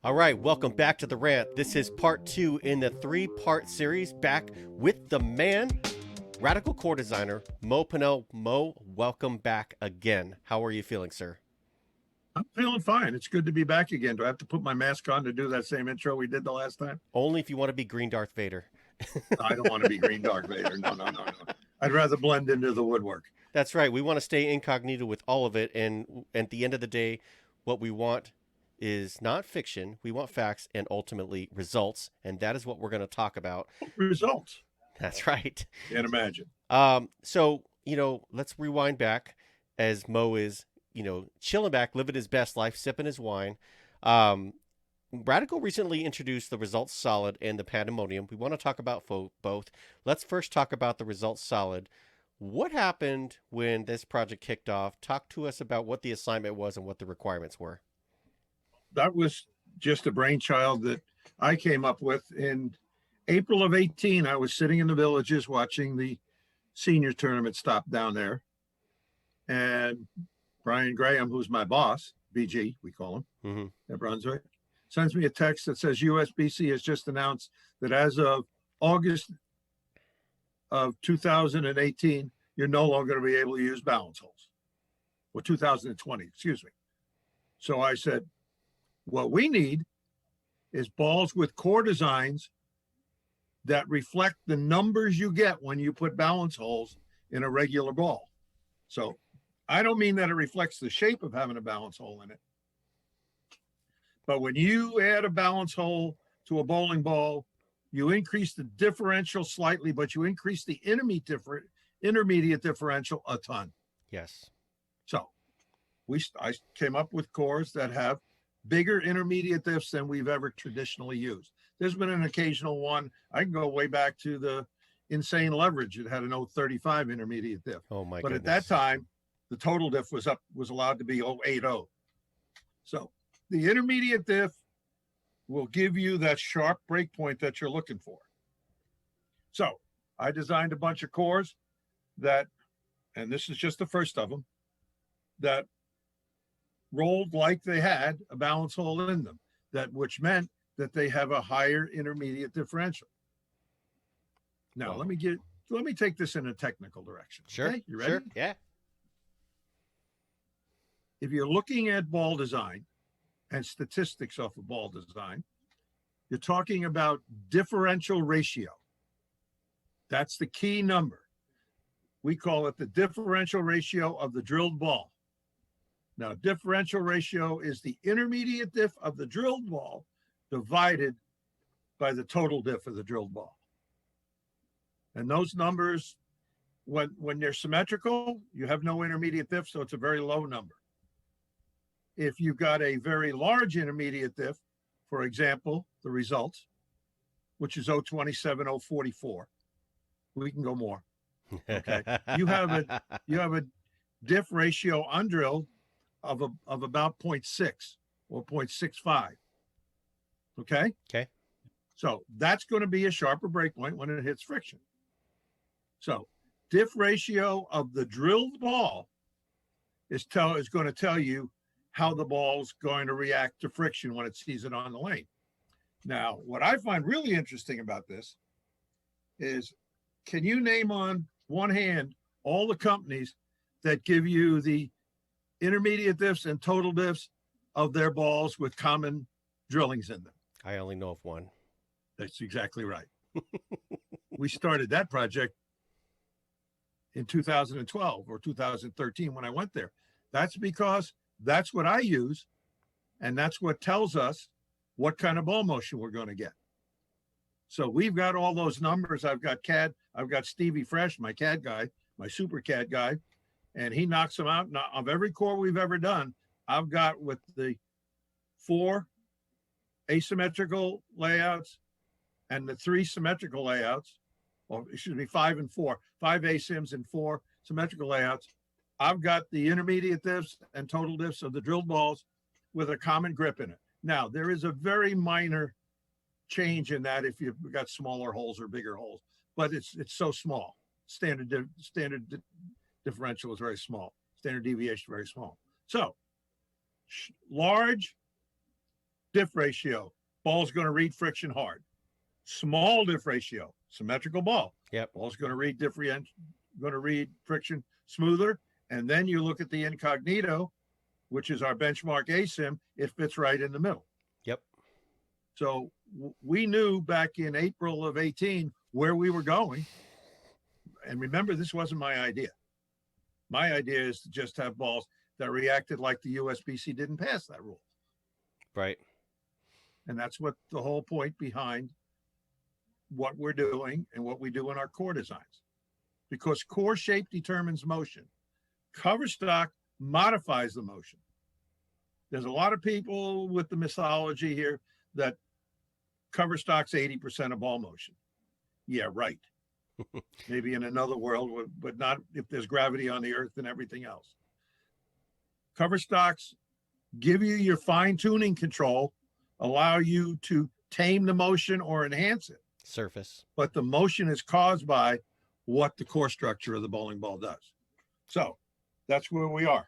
All right, welcome back to the Rant. This is part two in the three-part series, back with the man, radical core designer, Mo Pinel. Mo, welcome back again. How are you feeling, sir? I'm feeling fine. It's good to be back again. Do I have to put my mask on to do that same intro we did the last time? Only if you want to be Green Darth Vader. I don't want to be Green Darth Vader. No, no, no, no. I'd rather blend into the woodwork. That's right. We want to stay incognito with all of it. And at the end of the day, what we want is not fiction. We want facts and ultimately results. And that is what we're going to talk about. Results. That's right. Can't imagine. Let's rewind back as Mo is, chilling back, living his best life, sipping his wine. Radical recently introduced the Results Solid and the Pandemonium. We want to talk about both. Let's first talk about the Results Solid. What happened when this project kicked off? Talk to us about what the assignment was and what the requirements were. That was just a brainchild that I came up with in April of 18. I was sitting in the Villages watching the senior tournament stop down there. And Brian Graham, who's my boss, BG, we call him, at Brunswick, sends me a text that says USBC has just announced that as of August of 2018, you're no longer going to be able to use balance holes. Or 2020, excuse me. So I said, what we need is balls with core designs that reflect the numbers you get when you put balance holes in a regular ball. So I don't mean that it reflects the shape of having a balance hole in it. But when you add a balance hole to a bowling ball, you increase the differential slightly, but you increase the intermediate differential a ton. Yes. So I came up with cores that have bigger intermediate diffs than we've ever traditionally used. There's been an occasional one. I can go way back to the Insane Leverage. It had an 035 intermediate diff. Oh my But goodness. at that time, the total diff was allowed to be 080. So the intermediate diff will give you that sharp break point that you're looking for. So I designed a bunch of cores that, and this is just the first of them, that rolled like they had a balance hole in them, which meant that they have a higher intermediate differential. Now, let me take this in a technical direction. Sure. Okay? You ready? Sure. Yeah. If you're looking at ball design and statistics off of ball design, you're talking about differential ratio. That's the key number. We call it the differential ratio of the drilled ball. Now, differential ratio is the intermediate diff of the drilled ball divided by the total diff of the drilled ball. And those numbers, when they're symmetrical, you have no intermediate diff, so it's a very low number. If you've got a very large intermediate diff, for example, the Results, which is 027, 044, we can go more. Okay, you have a diff ratio undrilled of about 0.6 or 0.65. Okay. Okay. So that's going to be a sharper breakpoint when it hits friction. So diff ratio of the drilled ball is going to tell you how the ball's going to react to friction when it sees it on the lane. Now, what I find really interesting about this is, can you name on one hand all the companies that give you the intermediate diffs and total diffs of their balls with common drillings in them? I only know of one. That's exactly right. We started that project in 2012 or 2013 when I went there. That's because that's what I use, and that's what tells us what kind of ball motion we're going to get. So we've got all those numbers. I've got Stevie Fresh, my CAD guy, my super CAD guy, and he knocks them out. Now, of every core we've ever done, I've got with the 4 asymmetrical layouts and the 3 symmetrical layouts, or excuse me, 5 and 4, 5 asyms and 4 symmetrical layouts. I've got the intermediate diffs and total diffs of the drilled balls with a common grip in it. Now, there is a very minor change in that if you've got smaller holes or bigger holes, but it's so small. Standard differential is very small. Standard deviation very small. So large diff ratio, ball's going to read friction hard. Small diff ratio, symmetrical ball. Yep. Ball's going to read friction smoother. And then you look at the incognito, which is our benchmark ASIM, it fits right in the middle. Yep. So we knew back in April of 18 where we were going. And remember, this wasn't my idea. My idea is to just have balls that reacted like the USBC didn't pass that rule. Right. And that's what the whole point behind what we're doing and what we do in our core designs. Because core shape determines motion. Cover stock modifies the motion. There's a lot of people with the mythology here that cover stock's 80% of ball motion. Yeah, right. Maybe in another world, but not if there's gravity on the earth and everything else. Cover stocks give you your fine tuning control, allow you to tame the motion or enhance it. Surface. But the motion is caused by what the core structure of the bowling ball does. So that's where we are.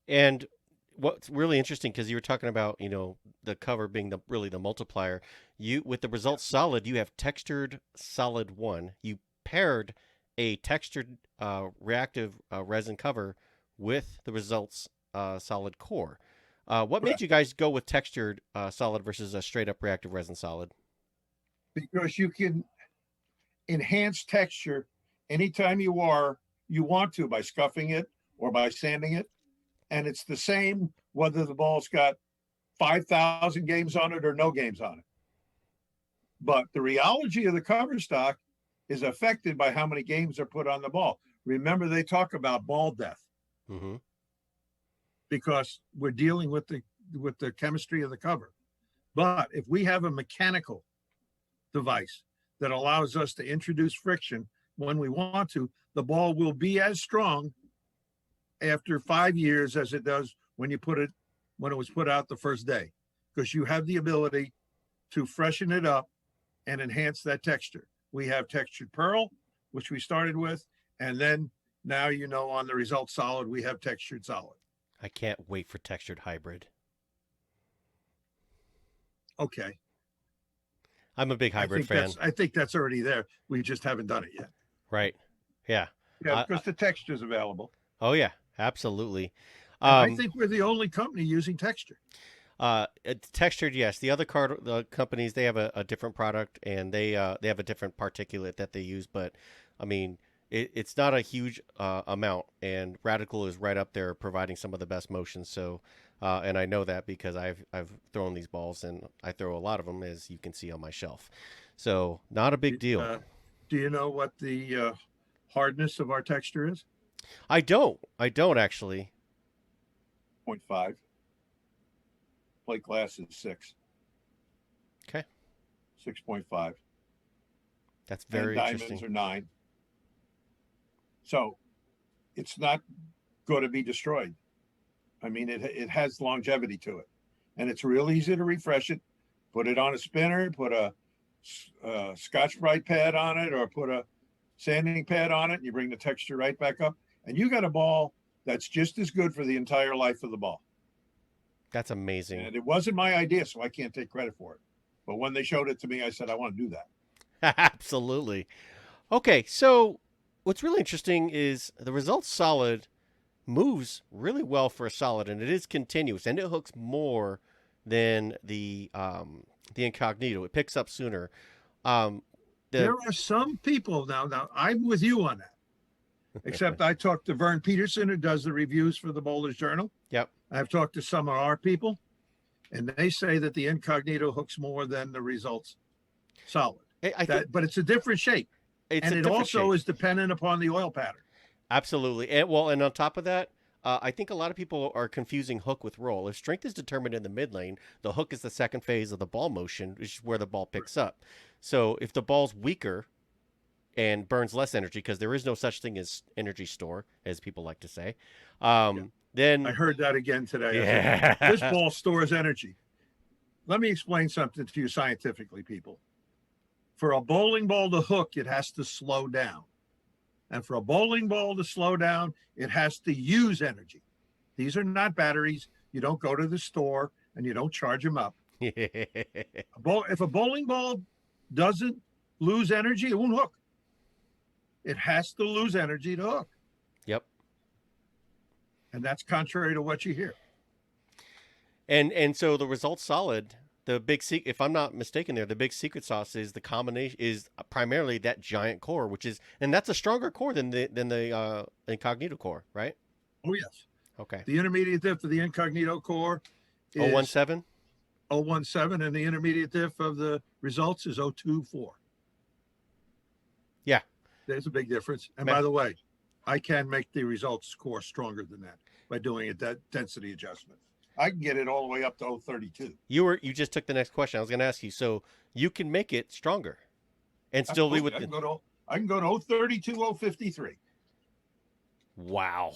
And what's really interesting, because you were talking about, the cover being really the multiplier. You, with the results solid, you have textured solid 1. You paired a textured reactive resin cover with the results solid core. What made you guys go with textured solid versus a straight up reactive resin solid? Because you can enhance texture anytime you want to by scuffing it or by sanding it. And it's the same whether the ball's got 5,000 games on it or no games on it. But the rheology of the cover stock is affected by how many games are put on the ball. Remember, they talk about ball death. Mm-hmm. Because we're dealing with the chemistry of the cover. But if we have a mechanical device that allows us to introduce friction when we want to, the ball will be as strong after 5 years as it does when it was put out the first day, because you have the ability to freshen it up and enhance that texture. We have textured pearl, which we started with, and then now on the result solid, we have textured solid. I can't wait for textured hybrid. Okay. I'm a big hybrid fan. I think that's already there. We just haven't done it yet. Right. Yeah. Yeah, because the texture is available. Oh, yeah. Absolutely. I think we're the only company using texture. It's textured, yes. The other the companies, they have a different product, and they have a different particulate that they use. But, I mean, it's not a huge amount, and Radical is right up there providing some of the best motion. So, and I know that because I've thrown these balls, and I throw a lot of them, as you can see on my shelf. So, not a big deal. Do you know what the hardness of our texture is? I don't actually. 0.5. Plate glass is 6. Okay. 6.5. That's very diamonds interesting. Are 9. So it's not going to be destroyed. I mean, it has longevity to it, and it's real easy to refresh it. Put it on a spinner, put a Scotch-Brite pad on it, or put a sanding pad on it, and you bring the texture right back up, and you got a ball that's just as good for the entire life of the ball. That's amazing. And it wasn't my idea, so I can't take credit for it. But when they showed it to me, I said, I want to do that. Absolutely. Okay, so what's really interesting is the results solid moves really well for a solid, and it is continuous, and it hooks more than the incognito. It picks up sooner. There are some people now I'm with you on that. Except I talked to Vern Peterson, who does the reviews for the Bowler's Journal. Yep. I've talked to some of our people, and they say that the incognito hooks more than the results solid. But it's a different shape. It also is dependent upon the oil pattern. Absolutely. And on top of that, I think a lot of people are confusing hook with roll. If strength is determined in the mid lane, the hook is the second phase of the ball motion, which is where the ball picks up. So if the ball's weaker and burns less energy, because there is no such thing as energy store, as people like to say, then... I heard that again today. Yeah. This ball stores energy. Let me explain something to you scientifically, people. For a bowling ball to hook, it has to slow down. And for a bowling ball to slow down, it has to use energy. These are not batteries. You don't go to the store and you don't charge them up. If a bowling ball doesn't lose energy, it won't hook. It has to lose energy to hook. Yep. And that's contrary to what you hear. And so the result's solid. The big secret, if I'm not mistaken, the big secret sauce is the combination is primarily that giant core, which is, and that's a stronger core than the incognito core, right? Oh, yes. Okay. The intermediate diff of the incognito core is 017? 017, and the intermediate diff of the results is 024. Yeah. There's a big difference. And Man. by the way, I can make the results score stronger than that by doing a density adjustment. I can get it all the way up to 032. You just took the next question. I was going to ask you. So you can make it stronger and still be with I can go to 032, 053. Wow.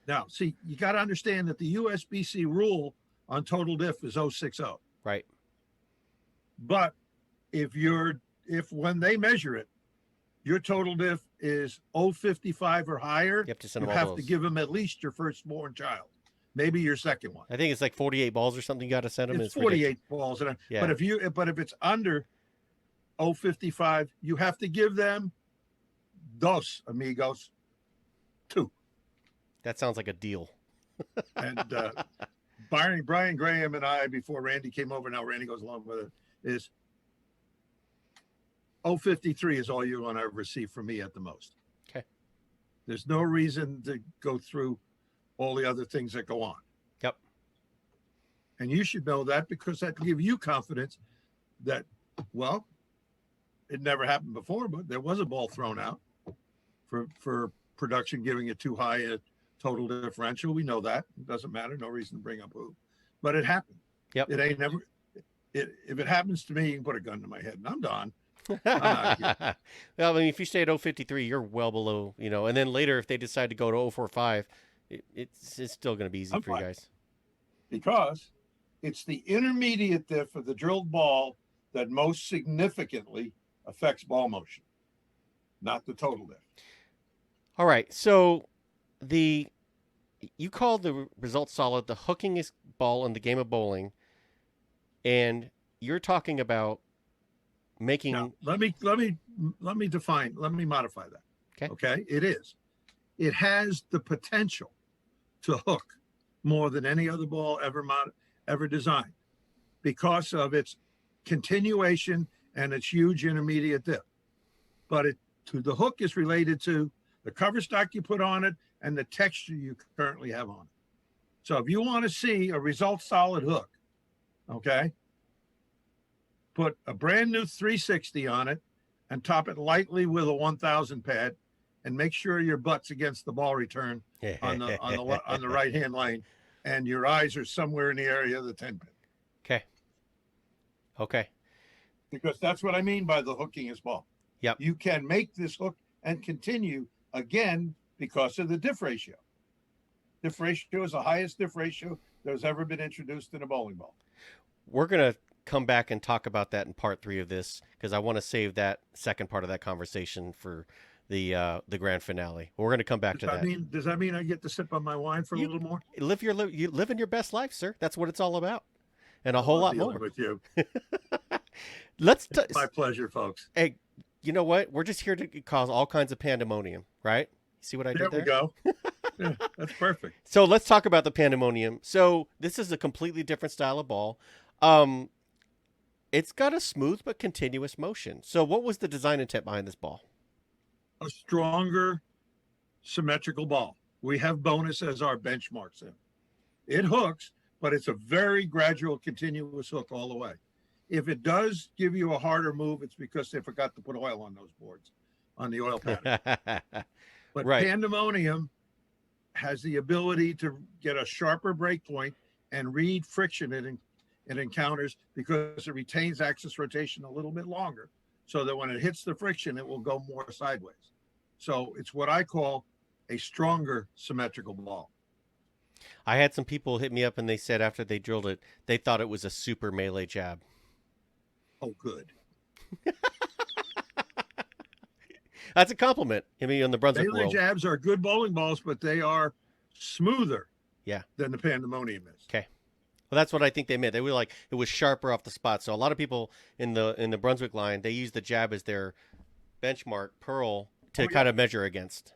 Now, see, you got to understand that the USBC rule on total diff is 060. Right. But if when they measure it, your total diff is 055 or higher, you have to give them at least your firstborn child, maybe your second one. I think it's like 48 balls or something you got to send them. It's 48 balls. Yeah. But if it's under 055, you have to give them dos amigos, 2. That sounds like a deal. And Brian Graham and I, before Randy came over, now Randy goes along with it, is 053 is all you're going to receive from me at the most. Okay. There's no reason to go through all the other things that go on. Yep. And you should know that, because that will give you confidence that, well, it never happened before, but there was a ball thrown out for production giving it too high a total differential. We know that. It doesn't matter. No reason to bring up who. But it happened. Yep. It ain't never. If it happens to me, you can put a gun to my head and I'm done. I'm well, I mean, if you stay at 053, you're well below, and then later if they decide to go to 045, it's still going to be easy for you guys. Because it's the intermediate diff of the drilled ball that most significantly affects ball motion, not the total diff. All right. So you called the result solid, the hookingest ball in the game of bowling, and you're talking about making. Now, let me modify that. Okay. It has the potential to hook more than any other ball ever designed, because of its continuation and its huge intermediate dip. But the hook is related to the cover stock you put on it and the texture you currently have on it. So if you want to see a result solid hook, okay, put a brand new 360 on it and top it lightly with a 1000 pad, and make sure your butt's against the ball return on the right hand lane, and your eyes are somewhere in the area of the 10 pin. Okay. Because that's what I mean by the hookingest ball. Yep. You can make this hook and continue again because of the diff ratio. Diff ratio is the highest diff ratio that has ever been introduced in a bowling ball. We're going to come back and talk about that in part 3 of this, because I want to save that second part of that conversation for the grand finale. We're going to come back to that. Does that mean I get to sip on my wine for a little more? You live in your best life, sir. That's what it's all about, and a whole lot more. With you. My pleasure, folks. Hey, you know what? We're just here to cause all kinds of pandemonium, right? See what I did there? There we go. Yeah, that's perfect. So let's talk about the Pandemonium. So this is a completely different style of ball. It's got a smooth but continuous motion. So what was the design intent behind this ball? A stronger, symmetrical ball. We have bonus as our benchmarks in. It hooks, but it's a very gradual, continuous hook all the way. If it does give you a harder move, it's because they forgot to put oil on those boards, on the oil pattern. But right. Pandemonium has the ability to get a sharper break point and read friction it encounters, because it retains axis rotation a little bit longer, so that when it hits the friction, it will go more sideways. So it's what I call a stronger symmetrical ball. I had some people hit me up and they said after they drilled it, they thought it was a super melee jab. Oh, good. That's a compliment. I mean, in the Brunswick melee world. Jabs are good bowling balls, but they are smoother than the Pandemonium is. Okay. Well, Well, that's what I think they meant. They were like it was sharper off the spot. So a lot of people in the Brunswick line, they use the jab as their benchmark pearl to Oh kind yeah, of measure against.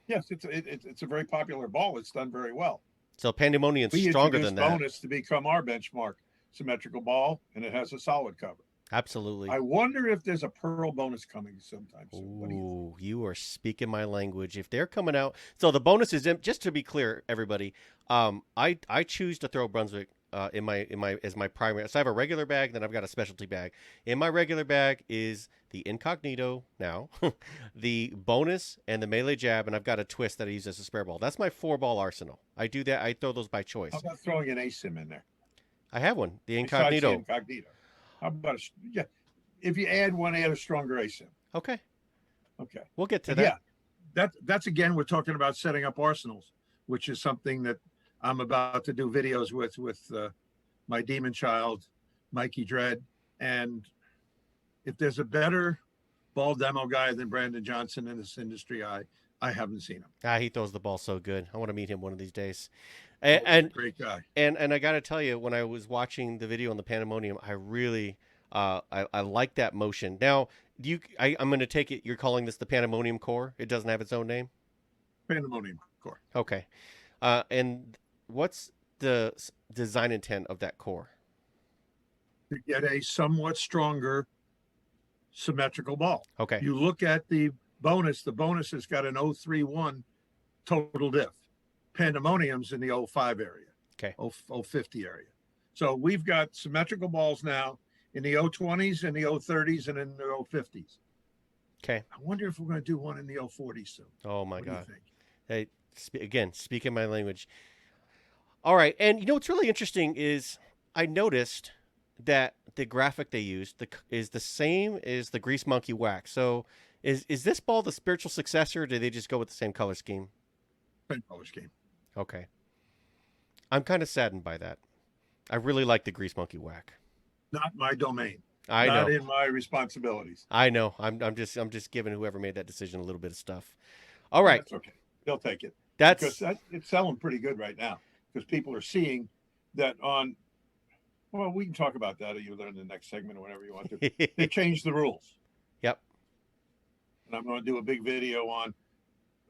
yes, it's a very popular ball. It's done very well. So Pandemonium's We stronger than introduced that. bonus to become our benchmark symmetrical ball, and it has a solid cover. Absolutely. I wonder if there's a pearl bonus coming sometime soon. What do you think? Ooh, you are speaking my language. If they're coming out, so the bonus is just to be clear, everybody. I choose to throw Brunswick in my as my primary. So I have a regular bag, then I've got a specialty bag. In my regular bag is the incognito now, the bonus and the melee jab, and I've got a twist that I use as a spare ball. That's my 4-ball arsenal. I do that. I throw those by choice. How about throwing an ASIM in there I have one, the besides the incognito. incognito? How about yeah? If you add one, add a stronger ASIM. Okay, Okay. we'll get to But that. yeah, that's again, we're talking about setting up arsenals, which is something that I'm about to do videos with my demon child, Mikey Dread. And if there's a better ball demo guy than Brandon Johnson in this industry, I haven't seen him. He throws the ball so good. I want to meet him one of these days. Oh, And great guy. and I got to tell you, when I was watching the video on the Pandemonium, I really I like that motion. Now, I'm going to take it. You're calling this the Pandemonium core. It doesn't have its own name. Pandemonium core. Okay. And what's the design intent of that core? To get a somewhat stronger symmetrical ball. Okay. You look at the bonus has got an 031 total diff. Pandemonium's in the 05 area. Okay. 050 area. So we've got symmetrical balls now in the 020s and the 030s and in the 050s. Okay. I wonder if we're going to do one in the 040s soon. Oh my What do you God. think? Hey, again, speaking my language. All right, and you know what's really interesting is I noticed that the graphic they used is the same as the Grease Monkey Wax. So is this ball the spiritual successor, or did they just go with the same color scheme? Same color scheme. Okay. I'm kind of saddened by that. I really like the Grease Monkey Whack. Not my domain. I Not know. in my responsibilities. I know. I'm just giving whoever made that decision a little bit of stuff. All right. That's okay. They'll take it. That's Because it's selling pretty good right now. Because people are seeing that on, well, we can talk about that either in the next segment or whenever you want to. They changed the rules. Yep. And I'm going to do a big video on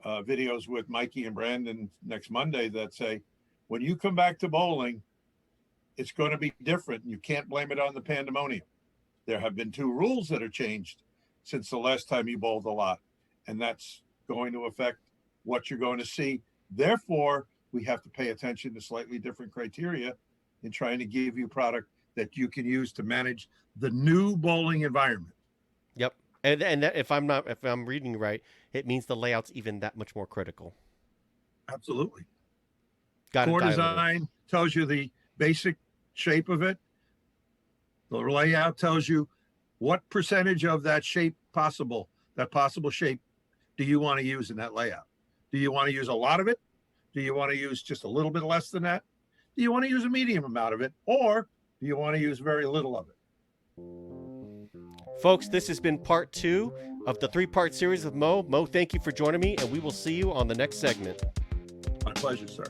videos with Mikey and Brandon next Monday that say, when you come back to bowling, it's going to be different. You can't blame it on the Pandemonium. There have been 2 rules that are changed since the last time you bowled a lot, and that's going to affect what you're going to see. Therefore, we have to pay attention to slightly different criteria in trying to give you product that you can use to manage the new bowling environment. Yep. And that, if I'm reading right, it means the layout's even that much more critical. Absolutely. Got Core it. design tells you the basic shape of it. The layout tells you what percentage of that possible shape, do you want to use in that layout? Do you want to use a lot of it? Do you want to use just a little bit less than that? Do you want to use a medium amount of it? Or do you want to use very little of it? Folks, this has been part 2 of the 3-part series with Mo. Mo, thank you for joining me, and we will see you on the next segment. My pleasure, sir.